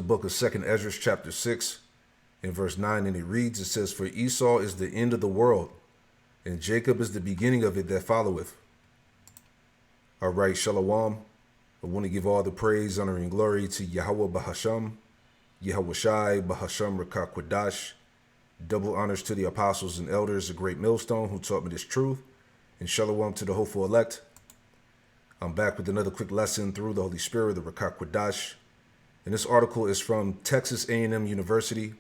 book of 2nd Ezra, chapter 6, in verse 9, and it reads, it says, "For Esau is the end of the world, and Jacob is the beginning of it that followeth." All right, Shalom. I want to give all the praise, honor, and glory to Yahweh Bahasham, Yahweh Shai, Bahasham Rakakwadash. Double honors to the apostles and elders, a great millstone who taught me this truth. And Shalom to the hopeful elect. I'm back with another quick lesson through the Holy Spirit, the Rakakwadash. And this article is from Texas A&M University.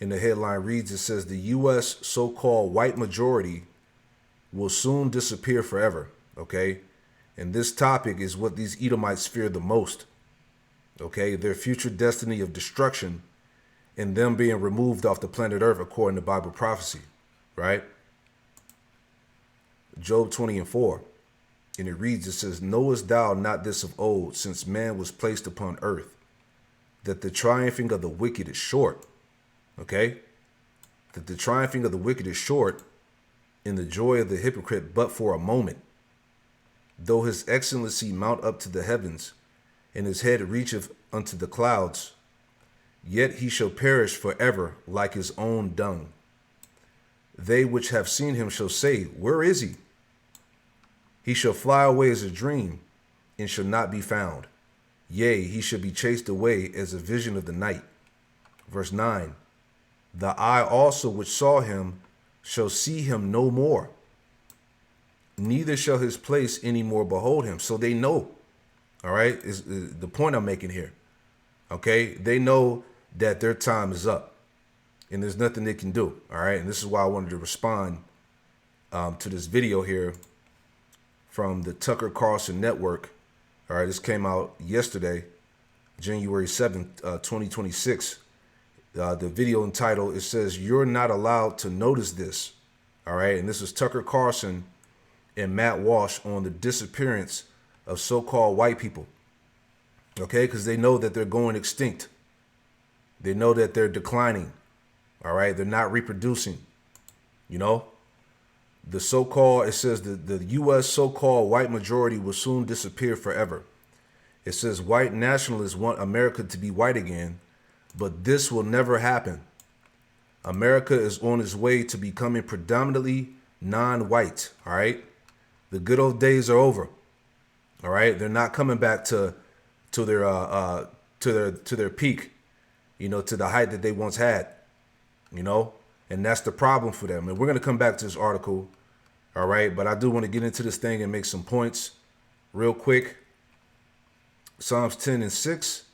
And the headline reads, it says, "The U.S. so-called white majority will soon disappear forever." Okay? And this topic is what these Edomites fear the most. Okay? Their future destiny of destruction and them being removed off the planet Earth according to Bible prophecy. Right? Job 20:4. And it reads, it says, "Knowest thou not this of old, since man was placed upon earth, that the triumphing of the wicked is short?" Okay? That the triumphing of the wicked is short, and the joy of the hypocrite but for a moment. Though his excellency mount up to the heavens, and his head reacheth unto the clouds, yet he shall perish forever like his own dung. They which have seen him shall say, Where is he? He shall fly away as a dream, and shall not be found. Yea, he shall be chased away as a vision of the night. Verse 9, "The eye also which saw him shall see him no more, neither shall his place any more behold him." So they know, all right, is the point I'm making here. Okay, they know that their time is up, and there's nothing they can do, all right? And this is why I wanted to respond to this video here from the Tucker Carlson Network. All right, this came out yesterday, January 7th, 2026. The video entitled, it says, "You're not allowed to notice this." All right, and this is Tucker Carlson and Matt Walsh on the disappearance of so-called white people. Okay, because they know that they're going extinct. They know that they're declining. All right, they're not reproducing. You know, the so-called, it says the U.S. so-called white majority will soon disappear forever. It says white nationalists want America to be white again, but this will never happen. America is on its way to becoming predominantly non-white. All right, the good old days are over. All right, they're not coming back to their peak, you know, to the height that they once had, you know. And that's the problem for them. And we're going to come back to this article. All right. But I do want to get into this thing and make some points real quick. Psalms 10:6.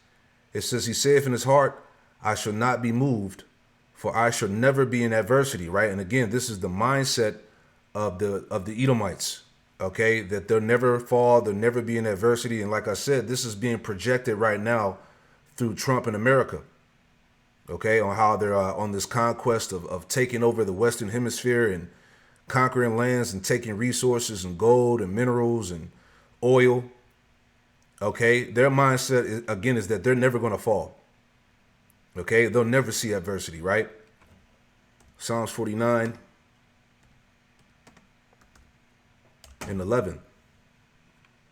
It says, "He saith in his heart, I shall not be moved, for I shall never be in adversity." Right. And again, this is the mindset of the Edomites. Okay. That they'll never fall. They'll never be in adversity. And like I said, this is being projected right now through Trump and America. Okay, on how they're on this conquest of taking over the Western Hemisphere and conquering lands and taking resources and gold and minerals and oil. Okay, their mindset, is that they're never going to fall. Okay, they'll never see adversity, right? Psalms 49:11.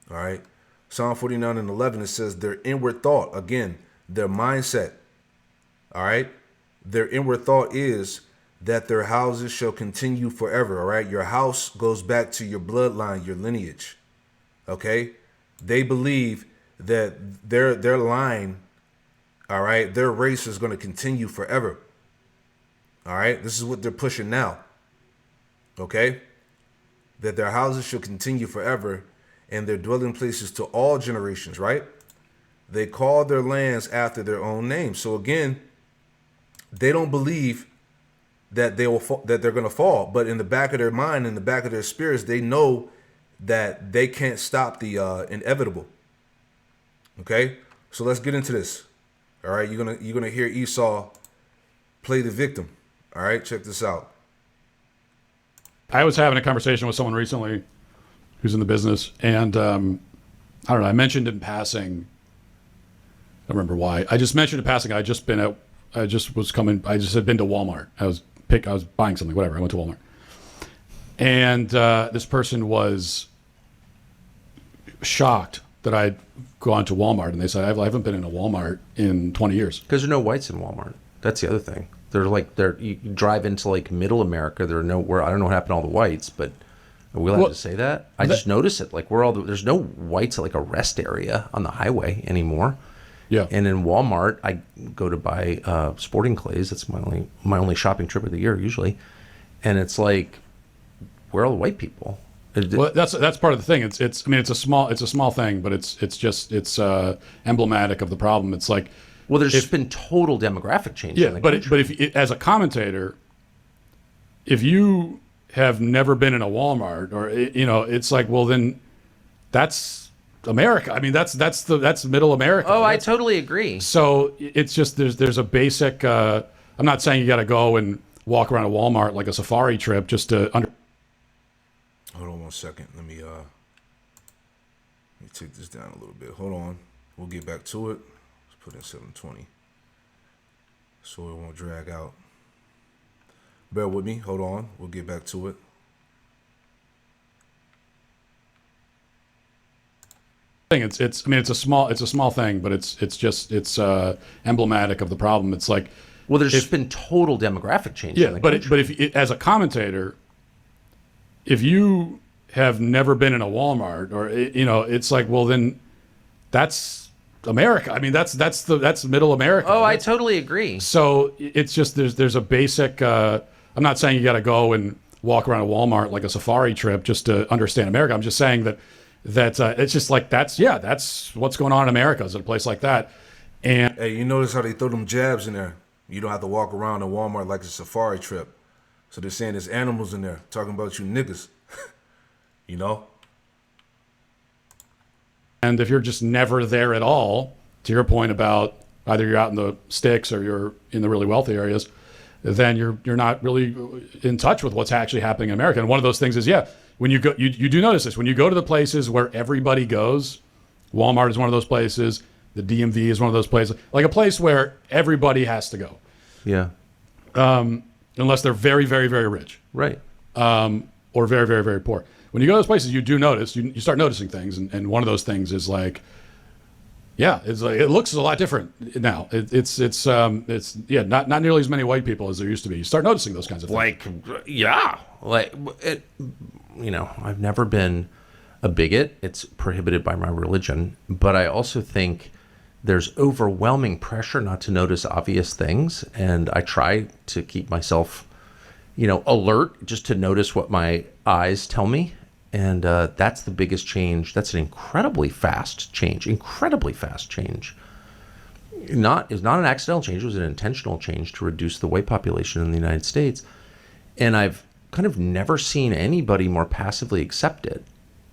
All right, Psalm 49:11, it says their inward thought, again, their mindset. All right. Their inward thought is that their houses shall continue forever. All right. Your house goes back to your bloodline, your lineage. Okay. They believe that their line, all right, their race is going to continue forever. All right. This is what they're pushing now. Okay. That their houses shall continue forever and their dwelling places to all generations. Right. They call their lands after their own name. So again, they don't believe that they're going to fall, but in the back of their mind, in the back of their spirits, they know that they can't stop the inevitable. Okay, so let's get into this. All right, you're gonna hear Esau play the victim. All right, check this out. I was having a conversation with someone recently who's in the business, and I don't know. I mentioned in passing. I don't remember why. I just mentioned in passing. I just had been to Walmart. I was buying something, whatever. I went to Walmart. And this person was shocked that I'd gone to Walmart, and they said, I haven't been in a Walmart in 20 years. Because there are no whites in Walmart. That's the other thing. You drive into like middle America. I don't know what happened to all the whites, but are we allowed to say that? I just notice it. Like there's no whites at like a rest area on the highway anymore. Yeah. And in Walmart, I go to buy sporting clays. That's my only shopping trip of the year usually. And it's like, where are all the white people? Well, that's part of the thing. It's a small thing, but it's emblematic of the problem. It's like, well, there's just been total demographic change. Yeah, but if as a commentator, if you have never been in a Walmart, or it's like, well, then that's America. I mean, that's middle America. Oh, I totally agree. So it's just there's a basic. I'm not saying you got to go and walk around a Walmart like a safari trip just to under. Hold on 1 second. Let me take this down a little bit. Hold on. We'll get back to it. Let's put in 720 so it won't drag out. Bear with me. Hold on. We'll get back to it. It's a small thing, but it's emblematic of the problem. It's like, well, there's just been total demographic change. Yeah, but if as a commentator, if you have never been in a Walmart, or it's like, well, then that's America. I mean, that's middle America. Oh, I totally agree. So it's just there's a basic. I'm not saying you got to go and walk around a Walmart like a safari trip just to understand America. I'm just saying that it's just like that's what's going on in America is at a place like that. And hey, you notice how they throw them jabs in there? You don't have to walk around a Walmart like a safari trip. So they're saying there's animals in there talking about you niggas. And if you're just never there at all, to your point about either you're out in the sticks or you're in the really wealthy areas, then you're not really in touch with what's actually happening in America. And one of those things is, when you go, you do notice this. When you go to the places where everybody goes, Walmart is one of those places, the DMV is one of those places, like a place where everybody has to go. Yeah. Unless they're very, very, very rich. Right. Or very, very, very poor. When you go to those places, you do notice, you start noticing things. And one of those things is like, it's like, it looks a lot different now. It's not nearly as many white people as there used to be. You start noticing those kinds of things. I've never been a bigot. It's prohibited by my religion. But I also think there's overwhelming pressure not to notice obvious things. And I try to keep myself, alert just to notice what my eyes tell me. And that's the biggest change. That's an incredibly fast change. It was not an accidental change. It was an intentional change to reduce the white population in the United States. And I've kind of never seen anybody more passively accept it.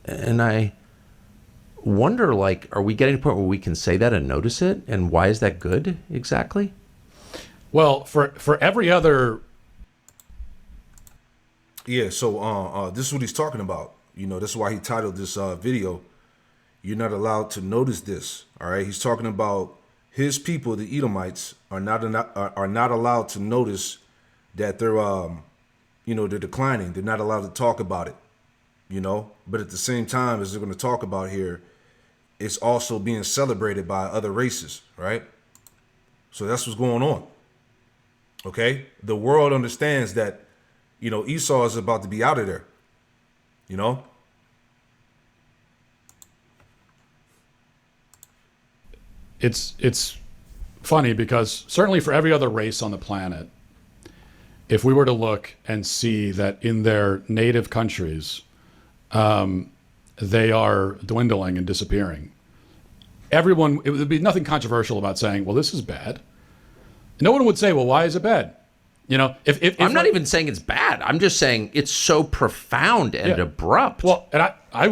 And I wonder, are we getting to a point where we can say that and notice it? And why is that good exactly? Well, for every other... Yeah, so this is what he's talking about. This is why he titled this video, "You're Not Allowed to Notice This." All right, he's talking about his people, the Edomites, are not allowed to notice that they're they're declining. They're not allowed to talk about it. But at the same time, as they're going to talk about here, it's also being celebrated by other races, right? So that's what's going on. Okay, the world understands that Esau is about to be out of there. It's funny because certainly for every other race on the planet, if we were to look and see that in their native countries, they are dwindling and disappearing, it would be nothing controversial about saying, well, this is bad. No one would say, well, why is it bad? If I'm not even saying it's bad. I'm just saying it's so profound and abrupt. Well, and I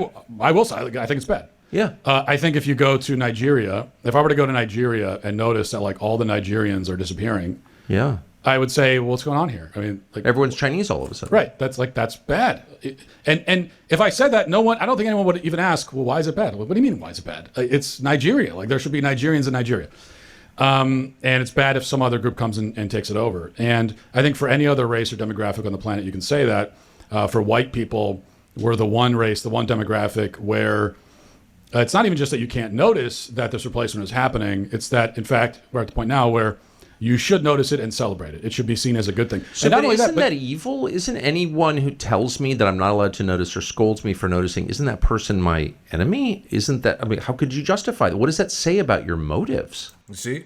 will say, I think it's bad. Yeah. I think if you go to Nigeria, if I were to go to Nigeria and notice that all the Nigerians are disappearing, yeah, I would say, well, what's going on here? I mean, everyone's Chinese all of a sudden. Right. That's bad. And if I said that, I don't think anyone would even ask, well, why is it bad? What do you mean, why is it bad? It's Nigeria. There should be Nigerians in Nigeria. And it's bad if some other group comes and takes it over. And I think for any other race or demographic on the planet, you can say that. For white people, we're the one race, the one demographic where It's not even just that you can't notice that this replacement is happening. It's that, in fact, we're at the point now where you should notice it and celebrate it. It should be seen as a good thing. So, and not but only isn't that, that evil? Isn't anyone who tells me that I'm not allowed to notice or scolds me for noticing, isn't that person my enemy? Isn't that, I mean, how could you justify that? What does that say about your motives? You see,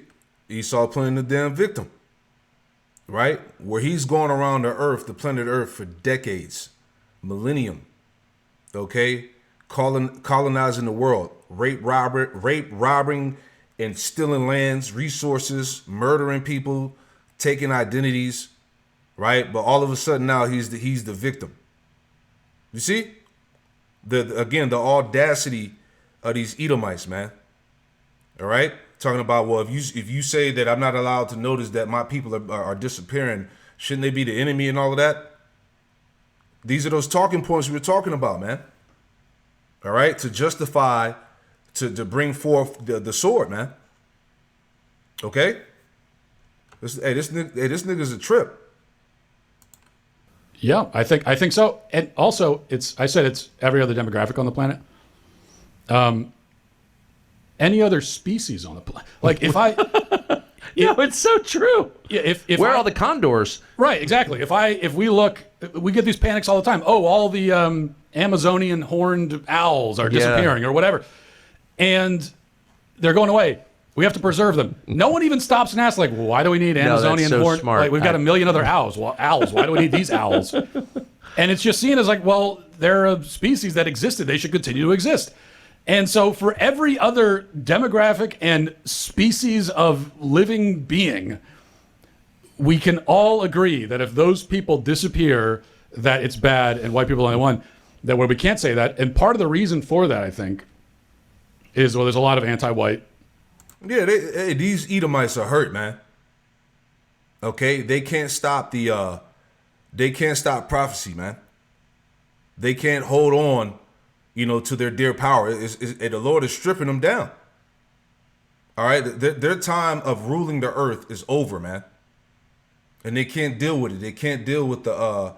Esau playing the damn victim, right? Where he's going around the earth, the planet Earth, for decades, millennium, okay? Colonizing the world, robbing, and stealing lands, resources, murdering people, taking identities, right? But all of a sudden now he's the victim. You see? The audacity of these Edomites, man. All right? Talking about, well, if you say that I'm not allowed to notice that my people are disappearing, shouldn't they be the enemy and all of that? These are those talking points we were talking about, man. All right? To justify, to bring forth the sword, man. Okay? This nigga's a trip. yeah, I think so. And also, I said it's every other demographic on the planet. Any other species on the planet. Like if I... No, it's so true. Yeah, if Where are all the condors? Right, exactly. If we look, we get these panics all the time. Oh, all the Amazonian horned owls are disappearing or whatever, and they're going away. We have to preserve them. No one even stops and asks, like, well, why do we need Amazonian so horned? smart. Like, we've got a million other owls. Well, owls. Why do we need these owls? And it's just seen as like, well, they're a species that existed. They should continue to exist. And so for every other demographic and species of living being, we can all agree that if those people disappear, that it's bad and white people are the only one. That where we can't say that. And part of the reason for that, I think, is, well, there's a lot of anti-white. Yeah, these Edomites are hurt, man. Okay? They can't stop prophecy, man. They can't hold on, to their dear power. The Lord is stripping them down. All right? Their time of ruling the earth is over, man. And they can't deal with it. They can't deal with the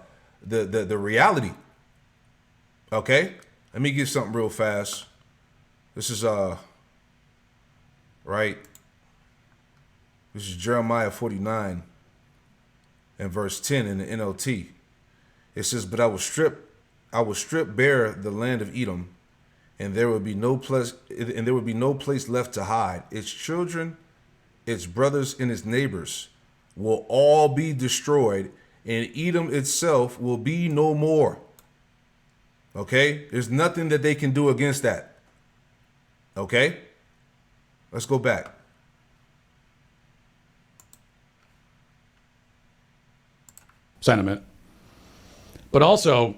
reality. Okay? Let me get something real fast. This is right. This is Jeremiah 49 and verse 10 in the NLT. It says, "But I will strip bare the land of Edom, and there will be no place left to hide. Its children, its brothers, and its neighbors will all be destroyed, and Edom itself will be no more." Okay? There's nothing that they can do against that. Okay? Let's go back. Sentiment. But also,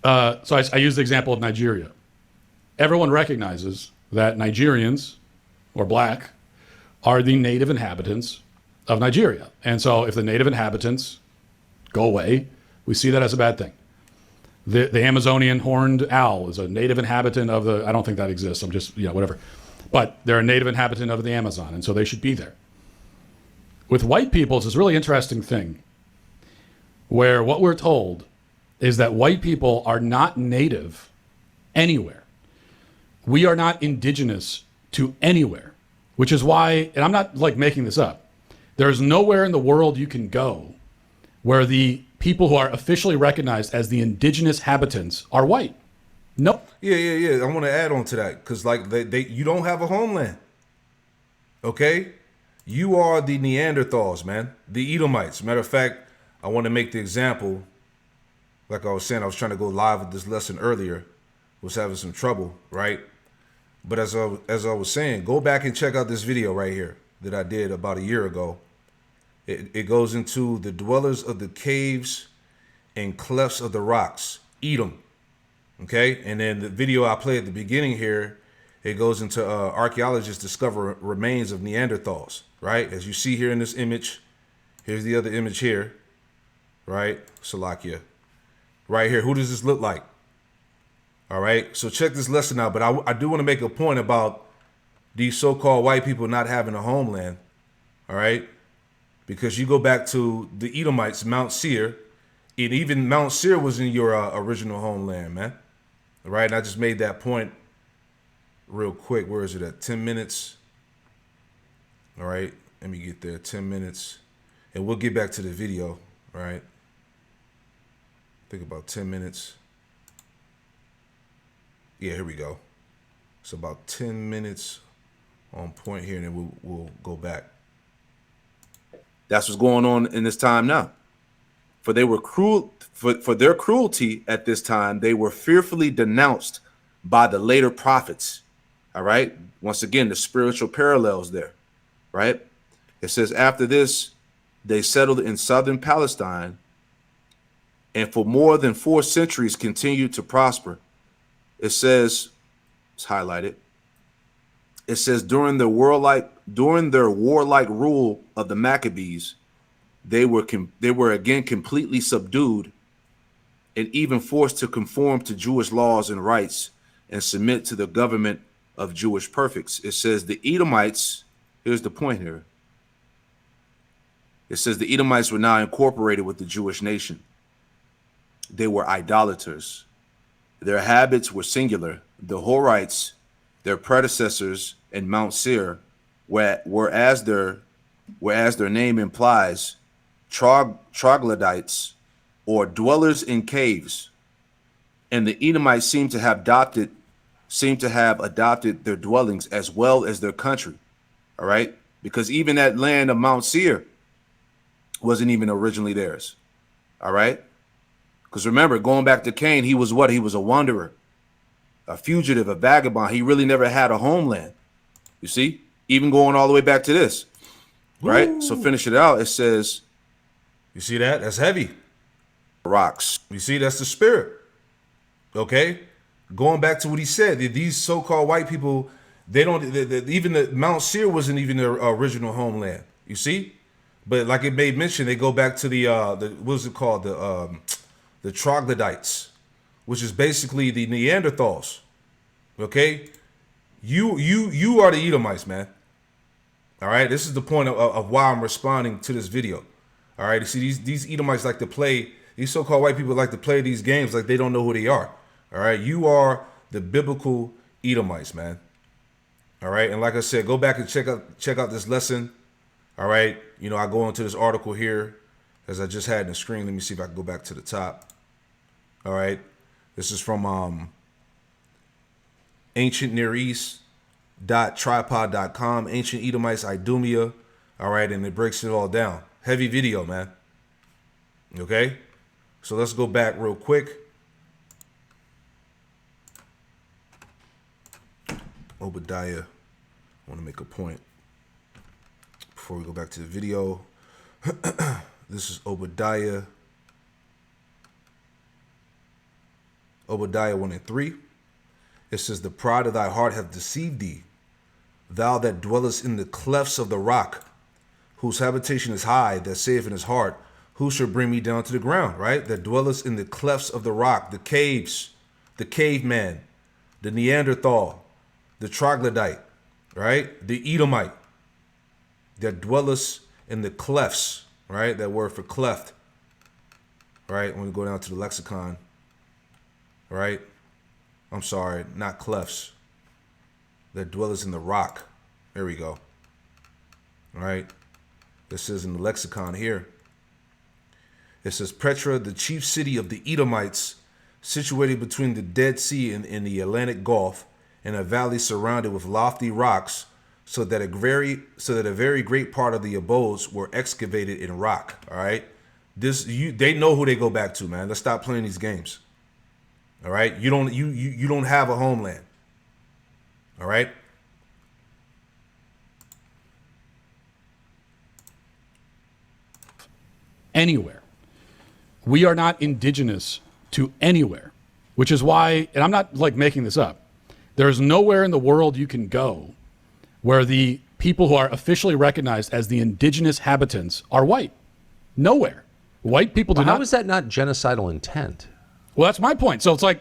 so I use the example of Nigeria. Everyone recognizes that Nigerians, or black, are the native inhabitants of Nigeria. And so if the native inhabitants go away, we see that as a bad thing. The Amazonian horned owl is a native inhabitant of I don't think that exists. I'm just, whatever. But they're a native inhabitant of the Amazon, and so they should be there. With white people, it's this really interesting thing where what we're told is that white people are not native anywhere. We are not indigenous to anywhere, which is why, and I'm not like making this up, there's nowhere in the world you can go where the people who are officially recognized as the indigenous habitants are white. No. Yeah. I want to add on to that because, you don't have a homeland. Okay? You are the Neanderthals, man. The Edomites. Matter of fact, I want to make the example. Like I was saying, I was trying to go live with this lesson earlier. Was having some trouble, right? But as I was saying, go back and check out this video right here that I did about a year ago. It goes into the dwellers of the caves and clefts of the rocks, Edom. Okay, and then the video I played at the beginning here, it goes into archaeologists discover remains of Neanderthals. Right, as you see here in this image, here's the other image here. Right, Salakia. Right here, who does this look like? All right, so check this lesson out. But I do want to make a point about these so-called white people not having a homeland. All right. Because you go back to the Edomites, Mount Seir, and even Mount Seir was in your original homeland, man. All right, and I just made that point real quick. Where is it at? 10 minutes. All right. Let me get there. 10 minutes. And we'll get back to the video. All right. I think about 10 minutes. Yeah, here we go. It's about 10 minutes on point here, and then we'll go back. That's what's going on in this time now. For they were cruel for their cruelty at this time, they were fearfully denounced by the later prophets. All right. Once again, the spiritual parallels there, right? It says, after this, they settled in southern Palestine, and for more than 4 centuries continued to prosper. It says, it's highlighted. It says, during their warlike rule of the Maccabees, they were again completely subdued and even forced to conform to Jewish laws and rights and submit to the government of Jewish perfects. It says the Edomites, here's the point here. It says the Edomites were now incorporated with the Jewish nation. They were idolaters. Their habits were singular. The Horites, their predecessors in Mount Seir, were as their name implies, troglodytes, or dwellers in caves. And the Edomites seem to have adopted their dwellings as well as their country. All right, because even that land of Mount Seir wasn't even originally theirs. All right, because remember, going back to Cain, he was what? He was a wanderer, a fugitive, a vagabond. He really never had a homeland. You see, even going all the way back to this, right? Ooh. So finish it out. It says, you see that? That's heavy. Rocks. You see, that's the spirit. Okay, going back to what he said, these so-called white people, they don't. Even the Mount Seir wasn't even their original homeland. You see, but like it made mention, they go back to the what's it called, the troglodytes, which is basically the Neanderthals. Okay, you are the Edomites, man. All right, this is the point of why I'm responding to this video. All right, you see, these Edomites like to play. These so-called white people like to play these games like they don't know who they are. All right, you are the biblical Edomites, man. All right, and like I said, go back and check out this lesson. All right, you know, I go into this article here as I just had in the screen. Let me see if I can go back to the top. All right, this is from Ancient Near East.tripod.com, Ancient Edomites, Idumea. All right, and it breaks it all down. Heavy video, man. Okay, so let's go back real quick. Obadiah, I want to make a point before we go back to the video. This is Obadiah 1:3. It says, the pride of thy heart hath deceived thee, thou that dwellest in the clefts of the rock, whose habitation is high, that saith in his heart, who shall bring me down to the ground, right? That dwellest in the clefts of the rock, the caves, the caveman, the Neanderthal, the troglodyte, right? The Edomite, that dwellest in the clefts, right? That word for cleft, right? When we go down to the lexicon, right? I'm sorry, not clefts. That dwellest in the rock. There we go. All right. This says in the lexicon here. It says, Petra, the chief city of the Edomites, situated between the Dead Sea and the Atlantic Gulf, in a valley surrounded with lofty rocks, so that a very great part of the abodes were excavated in rock. All right, they know who they go back to, man. Let's stop playing these games. All right, you don't have a homeland. All right. Anywhere. We are not indigenous to anywhere, which is why, and I'm not like making this up, there's nowhere in the world you can go where the people who are officially recognized as the indigenous habitants are white. Nowhere. White people do not. How is that not genocidal intent? Well, that's my point. So it's like,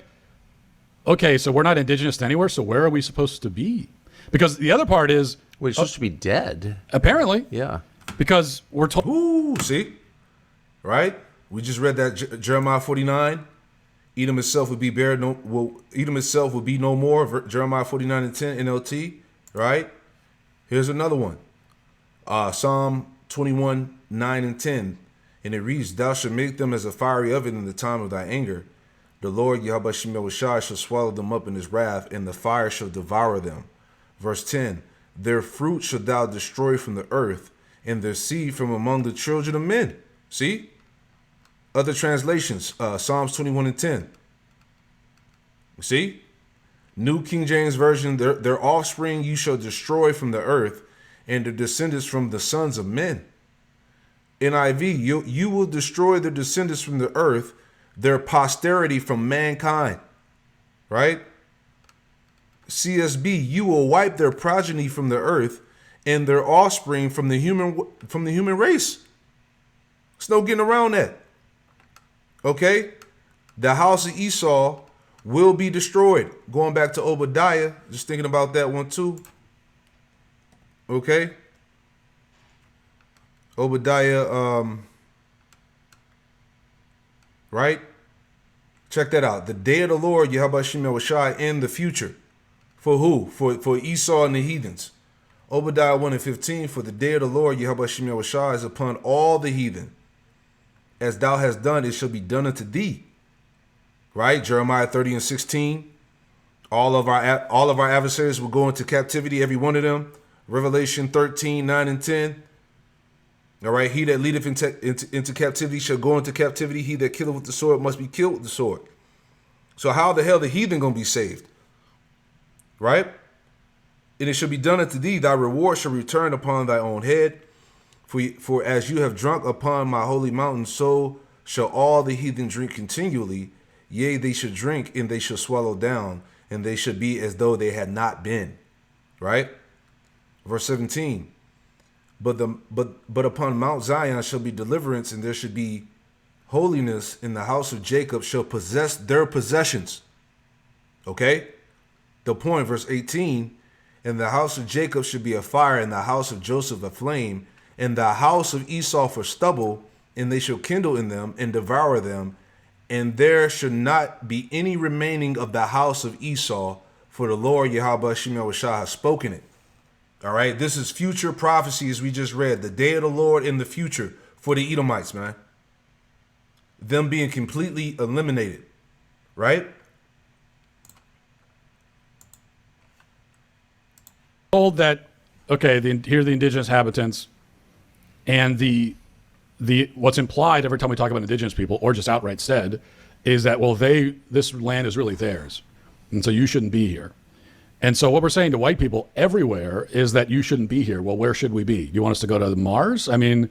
okay, so we're not indigenous to anywhere, so where are we supposed to be? Because the other part is, we're supposed to be dead. Apparently. Yeah. Because we're told. Ooh, see? Right? We just read that Jeremiah 49. Edom itself would be buried. Edom itself would be no more. Jeremiah 49:10 NLT. Right. Here's another one. Psalm 21:9-10, and it reads, "Thou shalt make them as a fiery oven in the time of thy anger. The Lord Yahweh Shemel shall swallow them up in his wrath, and the fire shall devour them." Verse 10, "Their fruit shalt thou destroy from the earth, and their seed from among the children of men." See? Other translations, Psalms 21:10. See? New King James Version, their offspring you shall destroy from the earth, and their descendants from the sons of men. NIV, you will destroy their descendants from the earth, their posterity from mankind. Right? CSB, you will wipe their progeny from the earth, and their offspring from the human race. There's no getting around that. Okay? The house of Esau will be destroyed. Going back to Obadiah, just thinking about that one too. Okay? Obadiah, right? Check that out. The day of the Lord, Yahweh Shemel Shai, in the future. For who? For Esau and the heathens. Obadiah 1:15, "For the day of the Lord, Yahweh Shemel Shai, is upon all the heathen. As thou hast done, it shall be done unto thee." Right? Jeremiah 30:16, all of our adversaries will go into captivity, every one of them. Revelation 13:9-10. All right, "He that leadeth into captivity shall go into captivity. He that killeth with the sword must be killed with the sword." So how the hell the heathen gonna be saved? Right? "And it shall be done unto thee, thy reward shall return upon thy own head. For as you have drunk upon my holy mountain, so shall all the heathen drink continually. Yea, they shall drink, and they shall swallow down, and they shall be as though they had not been." Right? Verse 17, but upon Mount Zion shall be deliverance, and there should be holiness, in the house of Jacob shall possess their possessions." Okay? The point, verse 18, "And the house of Jacob should be a fire, and the house of Joseph a flame, and the house of Esau for stubble, and they shall kindle in them and devour them, and there should not be any remaining of the house of Esau, for the Lord Yahweh Shemel Shah has spoken it." All right, this is future prophecy, as we just read. The day of the Lord in the future for the Edomites, man. Them being completely eliminated, right? Told that, okay, here are the indigenous habitants, and the what's implied every time we talk about indigenous people, or just outright said, is that, well, this land is really theirs, and so you shouldn't be here. And so what we're saying to white people everywhere is that you shouldn't be here. Well, where should we be? You want us to go to Mars? I mean,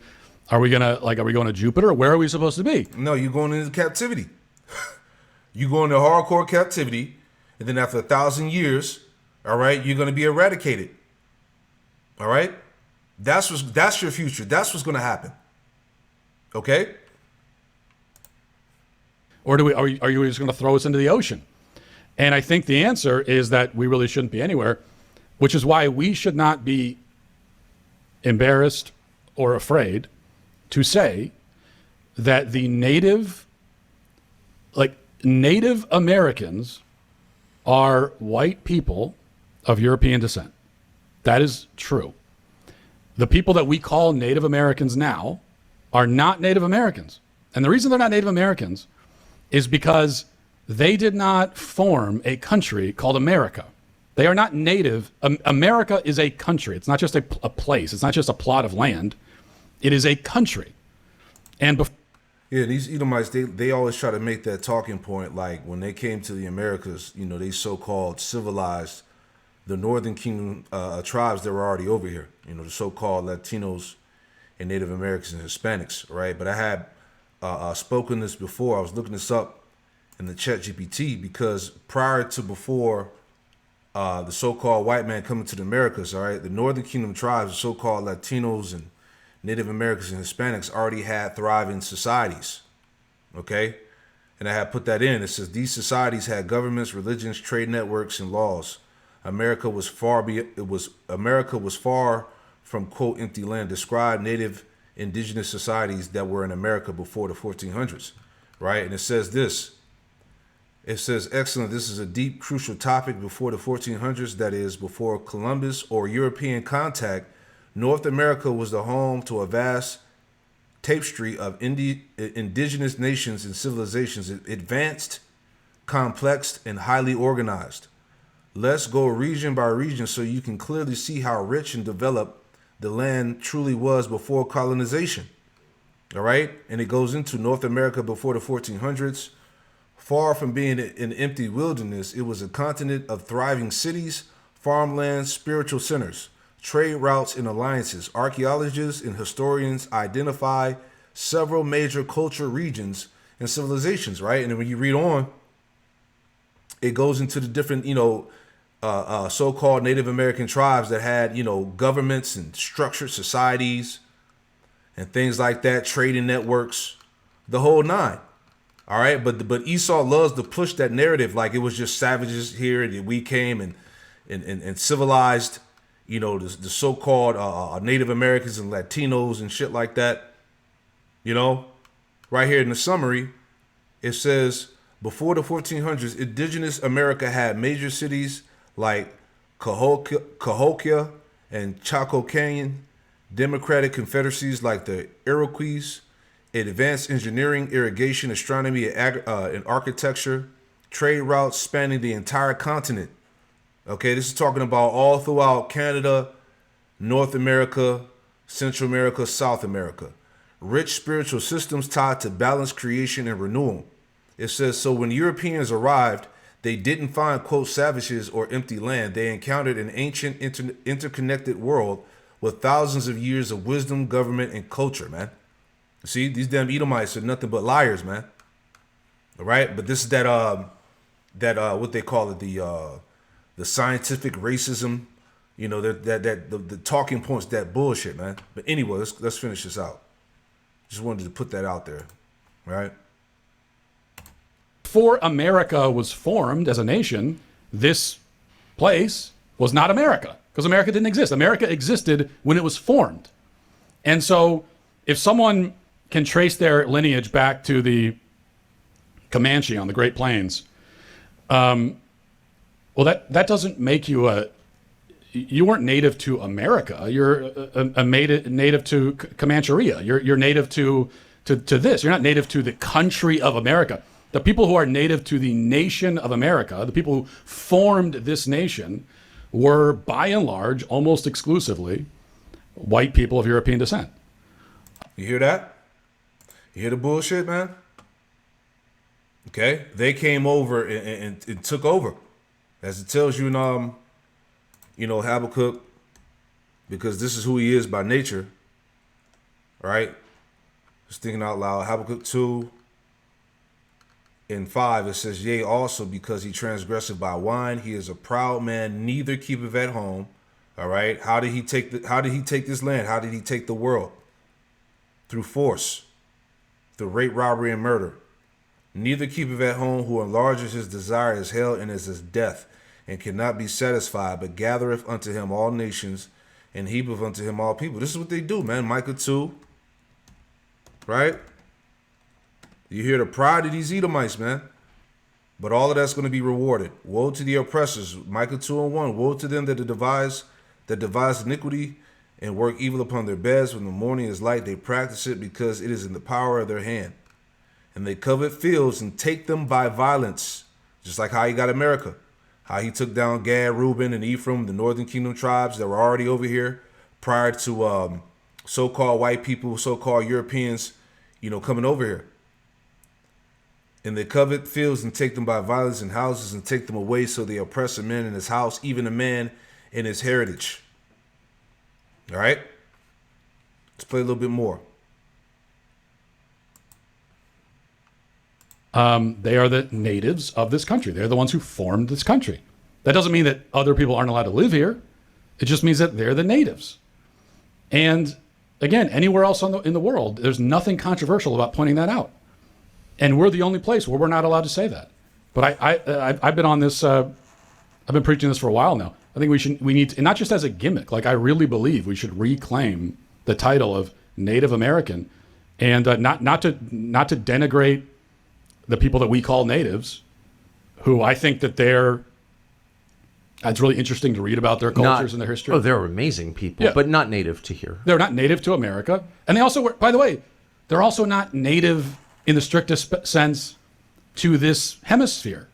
are we going to Jupiter? Where are we supposed to be? No, you're going into captivity. You go into hardcore captivity, and then after 1,000 years, all right, you're going to be eradicated. All right? That's your future. That's what's going to happen. Okay? Or are you just going to throw us into the ocean? And I think the answer is that we really shouldn't be anywhere, which is why we should not be embarrassed or afraid to say that the Native Americans are white people of European descent. That is true. The people that we call Native Americans now are not Native Americans. And the reason they're not Native Americans is because they did not form a country called America. They are not native. America is a country. It's not just a place. It's not just a plot of land. It is a country. And yeah, these Edomites, they always try to make that talking point, like when they came to the Americas, they so-called civilized the Northern Kingdom tribes that were already over here, the so-called Latinos and Native Americans and Hispanics, right? But I had spoken this before. I was looking this up in the ChatGPT, because before the so-called white man coming to the Americas, all right, the Northern Kingdom tribes, the so-called Latinos and Native Americans and Hispanics already had thriving societies, okay? And I had put that in. It says these societies had governments, religions, trade networks, and laws. America was far from, quote, empty land. Describe native indigenous societies that were in America before the 1400s, right? And it says this: It says, excellent. This is a deep, crucial topic. Before the 1400s, that is, before Columbus or European contact, North America was the home to a vast tapestry of indigenous nations and civilizations, advanced, complex, and highly organized. Let's go region by region so you can clearly see how rich and developed the land truly was before colonization. All right? And it goes into North America before the 1400s. Far from being an empty wilderness, it was a continent of thriving cities, farmlands, spiritual centers, trade routes, and alliances. Archaeologists and historians identify several major culture regions and civilizations, right? And then when you read on, it goes into the different, so-called Native American tribes that had, governments and structured societies and things like that, trading networks, the whole nine. All right, but Esau loves to push that narrative like it was just savages here and we came and civilized, the so-called Native Americans and Latinos and shit like that. Right here in the summary, it says before the 1400s, indigenous America had major cities like Cahokia and Chaco Canyon, democratic confederacies like the Iroquois, advanced engineering, irrigation, astronomy, and architecture, trade routes spanning the entire continent. Okay, this is talking about all throughout Canada, North America, Central America, South America. Rich spiritual systems tied to balanced creation and renewal. It says, so when Europeans arrived, they didn't find, quote, savages or empty land. They encountered an ancient interconnected world with thousands of years of wisdom, government, and culture, man. See, these damn Edomites are nothing but liars, man. All right, but this is that what they call it, the scientific racism, the talking points, that bullshit, man. But anyway, let's finish this out. Just wanted to put that out there, right? Before America was formed as a nation, this place was not America because America didn't exist. America existed when it was formed. And so if someone can trace their lineage back to the Comanche on the Great Plains, well, that doesn't make you you weren't native to America. You're a native to Comancheria. You're native to this. You're not native to the country of America. The people who are native to the nation of America, the people who formed this nation, were by and large, almost exclusively, white people of European descent. You hear that? You hear the bullshit, man? Okay, they came over and took over, as it tells you in Habakkuk, because this is who he is by nature. Right? Just thinking out loud. Habakkuk 2:5, it says, yea, also because he transgressed by wine, he is a proud man, neither keepeth at home. All right. How did he take this land? How did he take the world? Through force, through rape, robbery, and murder. Neither keepeth at home, who enlarges his desire as hell and is as death, and cannot be satisfied, but gathereth unto him all nations, and heapeth unto him all people. This is what they do, man. Micah 2, right? You hear the pride of these Edomites, man. But all of that's going to be rewarded. Woe to the oppressors. Micah 2:1. Woe to them that devise iniquity and work evil upon their beds. When the morning is light, they practice it because it is in the power of their hand. And they covet fields and take them by violence. Just like how he got America. How he took down Gad, Reuben, and Ephraim, the northern kingdom tribes that were already over here prior to so-called white people, so-called Europeans, coming over here. And they covet fields and take them by violence, and houses and take them away, so they oppress a man in his house, even a man in his heritage. All right? Let's play a little bit more. They are the natives of this country. They're the ones who formed this country. That doesn't mean that other people aren't allowed to live here. It just means that they're the natives. And again, anywhere else in the world, there's nothing controversial about pointing that out. And we're the only place where we're not allowed to say that. But I've been on this. I've been preaching this for a while now. I think we need to, and not just as a gimmick. Like, I really believe we should reclaim the title of Native American, and not to denigrate the people that we call natives, who I think that it's really interesting to read about their cultures and their history. Oh, they're amazing people, Yeah. but not native to here. They're not native to America. And they also were, by the way, they're also not native in the strictest sense to this hemisphere.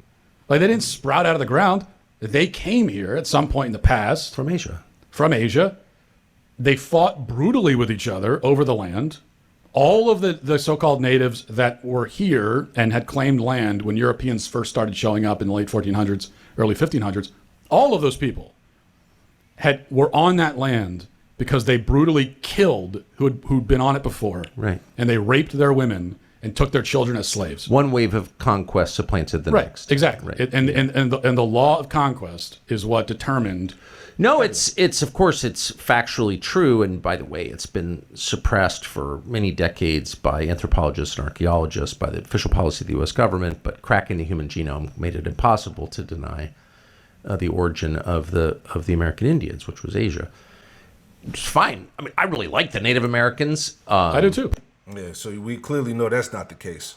Like, they didn't sprout out of the ground. They came here at some point in the past From Asia. They fought brutally with each other over the land. All of the so-called natives that were here and had claimed land when Europeans first started showing up in the late 1400s, early 1500s, all of those people were on that land because they brutally killed who'd been on it before. Right. And they raped their women and took their children as slaves. One wave of conquest supplanted the next. Exactly. Right. And the law of conquest is what determined. No, it's of course it's factually true, and by the way, it's been suppressed for many decades by anthropologists and archaeologists, by the official policy of the U.S. government. But cracking the human genome made it impossible to deny the origin of the American Indians, which was Asia. It's fine. I mean, I really like the Native Americans. I do too. Yeah, so we clearly know that's not the case.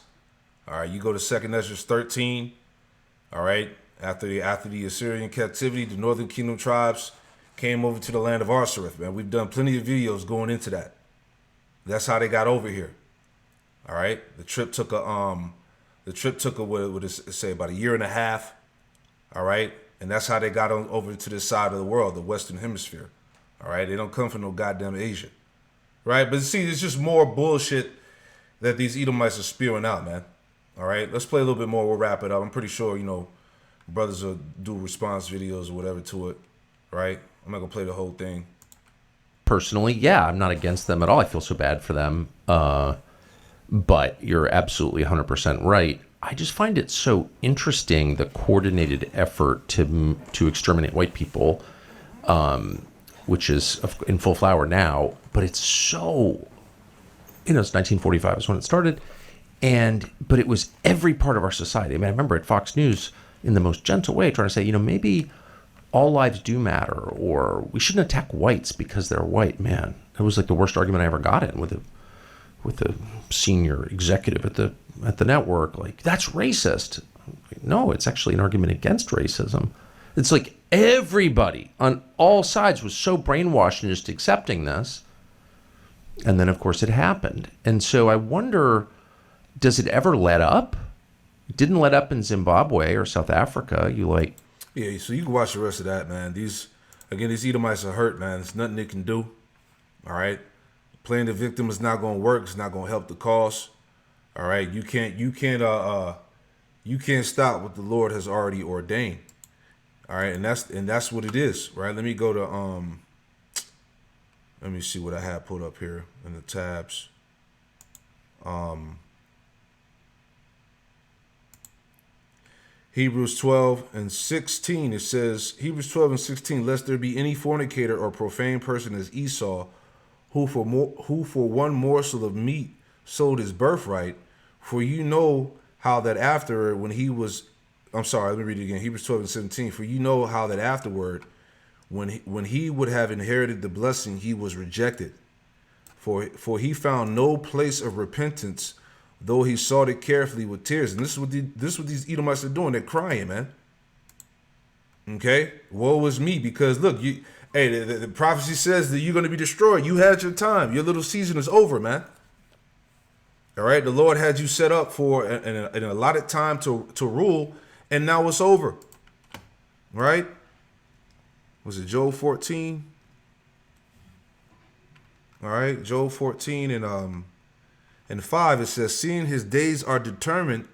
All right, you go to 2 Ezra 13. All right, after the Assyrian captivity, the Northern Kingdom tribes came over to the land of Arsareth, man. We've done plenty of videos going into that. That's how they got over here. All right, the trip took what would it say, about a year and a half. All right, and that's how they got over to this side of the world, the Western Hemisphere. All right, they don't come from no goddamn Asia. Right, but see, it's just more bullshit that these Edomites are spewing out, man. All right, let's play a little bit more. We'll wrap it up. I'm pretty sure, brothers will do response videos or whatever to it, right? I'm not gonna play the whole thing. Personally, yeah, I'm not against them at all. I feel so bad for them. But you're absolutely 100% right. I just find it so interesting, the coordinated effort to exterminate white people, which is in full flower now. But it's so, it's 1945 is when it started. But it was every part of our society. I mean, I remember at Fox News, in the most gentle way, trying to say, maybe all lives do matter, or we shouldn't attack whites because they're white. Man, it was like the worst argument I ever got in with a senior executive at the network. Like, that's racist. No, it's actually an argument against racism. It's like everybody on all sides was so brainwashed and just accepting this. And then, of course, it happened. And so I wonder, does it ever let up? It didn't let up in Zimbabwe or South Africa. Yeah, so you can watch the rest of that, man. These Edomites are hurt, man. There's nothing they can do. All right? Playing the victim is not going to work. It's not going to help the cause. All right? You can't stop what the Lord has already ordained. All right? And that's what it is, right? Let me go to let me see what I have put up here in the tabs. Hebrews 12:16, it says, Hebrews 12:16, lest there be any fornicator or profane person as Esau, who for one morsel of meat sold his birthright. For you know how that afterward, when he was, let me read it again. Hebrews 12:17, for you know how that afterward, when he would have inherited the blessing, he was rejected. For he found no place of repentance, though he sought it carefully with tears. And this is what these Edomites are doing. They're crying, man. Okay? Woe is me, because look, the prophecy says that you're going to be destroyed. You had your time. Your little season is over, man. All right? The Lord had you set up for an allotted time to rule, and now it's over. Right? Was it Job 14? All right, Job 14 and 5, it says, seeing his days are determined,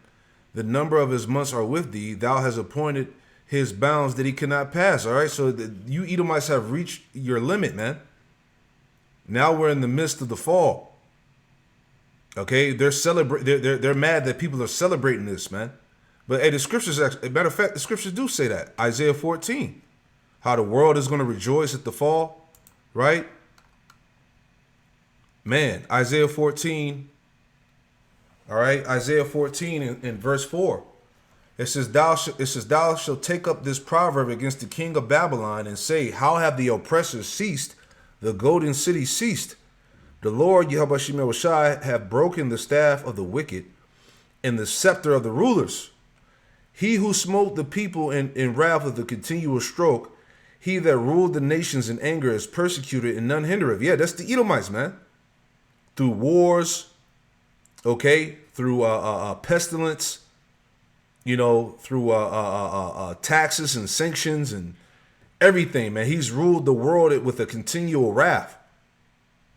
the number of his months are with thee, thou hast appointed his bounds that he cannot pass. All right, so you Edomites have reached your limit, man. Now we're in the midst of the fall. Okay, they're mad that people are celebrating this, man. But hey, the scriptures, matter of fact, the scriptures do say that. Isaiah 14, how the world is going to rejoice at the fall, right? Man, Isaiah 14. All right, Isaiah 14 in verse 4. It says, thou shalt take up this proverb against the king of Babylon and say, how have the oppressors ceased? The golden city ceased. The Lord, Yahweh have broken the staff of the wicked and the scepter of the rulers. He who smote the people in wrath with a continual stroke, he that ruled the nations in anger is persecuted and none hindereth. Yeah, that's the Edomites, man. Through wars, okay, through pestilence, you know, through taxes and sanctions and everything, man. He's ruled the world with a continual wrath,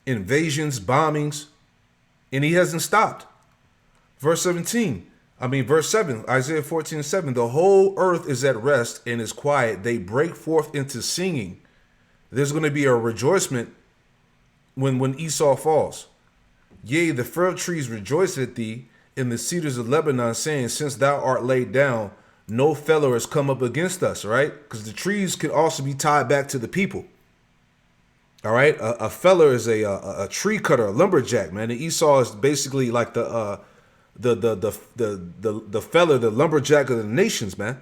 invasions, bombings, and he hasn't stopped. Verse 7, Isaiah 14:7. The whole earth is at rest and is quiet. They break forth into singing. There's going to be a rejoicement when Esau falls. Yea, the fir trees rejoice at thee, and the cedars of Lebanon, saying, since thou art laid down, no fellow has come up against us, right? Because the trees could also be tied back to the people. All right, a feller is a tree cutter, a lumberjack, man. And Esau is basically like the feller, the lumberjack of the nations, man.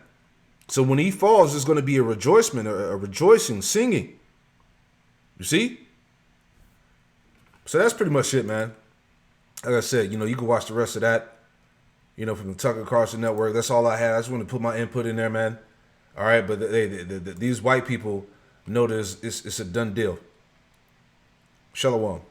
So when he falls, there's going to be a rejoicing, a rejoicing, singing. You see? So that's pretty much it, man. Like I said, you know, you can watch the rest of that, you know, from the Tucker Carlson Network. That's all I had. I just want to put my input in there, man. All right, but these white people know that it's a done deal. Shalom.